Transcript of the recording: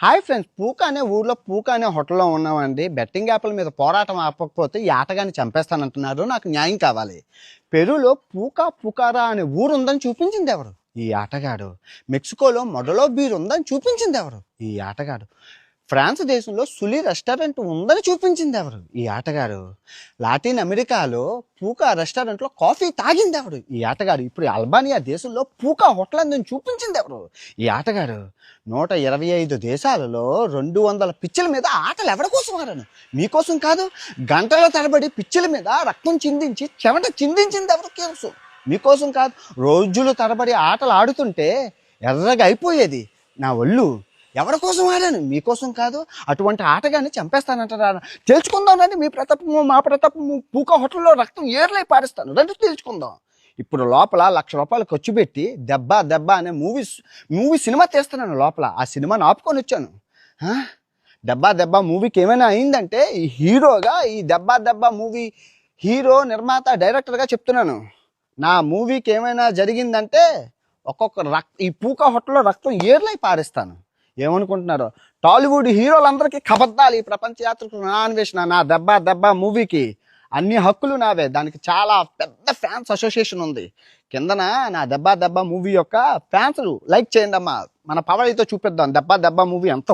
Hi friends, పూక అనే ఊర్లో పూక అనే హోటల్లో ఉన్నామండి. బెట్టింగ్ యాప్ల మీద పోరాటం ఆపకపోతే ఈ ఆటగాన్ని చంపేస్తానంటున్నారు. నాకు న్యాయం కావాలి. పెరూలో పూకా పుకారా అనే ఊరు ఉందని చూపించింది ఎవరు? ఈ ఆటగాడు. మెక్సికోలో మొడలో బీర్ ఉందని చూపించింది ఎవరు? ఈ ఆటగాడు. ఫ్రాన్స్ దేశంలో సులి రెస్టారెంట్ ఉందని చూపించింది ఎవరు? ఈ ఆటగాడు. లాటిన్ అమెరికాలో పూకా రెస్టారెంట్లో కాఫీ తాగింది ఎవరు? ఈ ఆటగాడు. ఇప్పుడు అల్బానియా దేశంలో పూకా హోటల్ ఉందని చూపించింది ఎవరు? ఈ ఆటగాడు. 125 దేశాలలో 200 పిచ్చుల మీద ఆటలు ఎవరి కోసం ఆడాను? మీకోసం కాదు. గంటల తరబడి పిచ్చుల మీద రక్తం చిందించి చెమట చిందించింది ఎవరి కోసం? మీకోసం కాదు. రోజులు తరబడి ఆటలు ఆడుతుంటే ఎర్రగా అయిపోయేది నా ఒళ్ళు. ఎవరి కోసం ఆడాను? మీకోసం కాదు. అటువంటి ఆటగాన్ని చంపేస్తానంటారా? తెలుసుకుందాం రండి. మీ ప్రతాపము మా ప్రతాపము. పూకా హోటల్లో రక్తం ఏర్లై పారిస్తాను రండి, తెలుసుకుందాం. ఇప్పుడు లోపల ₹1,00,000 ఖర్చు పెట్టి దెబ్బ దెబ్బ అనే మూవీ సినిమా తీస్తున్నాను. లోపల ఆ సినిమాని ఆపుకొని వచ్చాను. దెబ్బ దెబ్బ మూవీకి ఏమైనా అయిందంటే ఈ హీరోగా, ఈ దెబ్బ దెబ్బ మూవీ హీరో, నిర్మాత, డైరెక్టర్గా చెప్తున్నాను. నా మూవీకి ఏమైనా జరిగిందంటే ఈ పూకా హోటల్లో రక్తం ఏర్లై పారిస్తాను. ఏమనుకుంటున్నారు? టాలీవుడ్ హీరోలందరికీ కబద్దాలు. ఈ ప్రపంచ యాత్రకు నా అన్వేషణ, నా దెబ్బ దెబ్బ మూవీకి అన్ని హక్కులు నావే. దానికి చాలా పెద్ద ఫ్యాన్స్ అసోసియేషన్ ఉంది. కిందన నా దెబ్బ దెబ్బ మూవీ యొక్క ఫ్యాన్స్ లైక్ చేయండి అమ్మా. మన పవర్ అయితే చూపిద్దాం. దెబ్బ దెబ్బ మూవీ ఎంత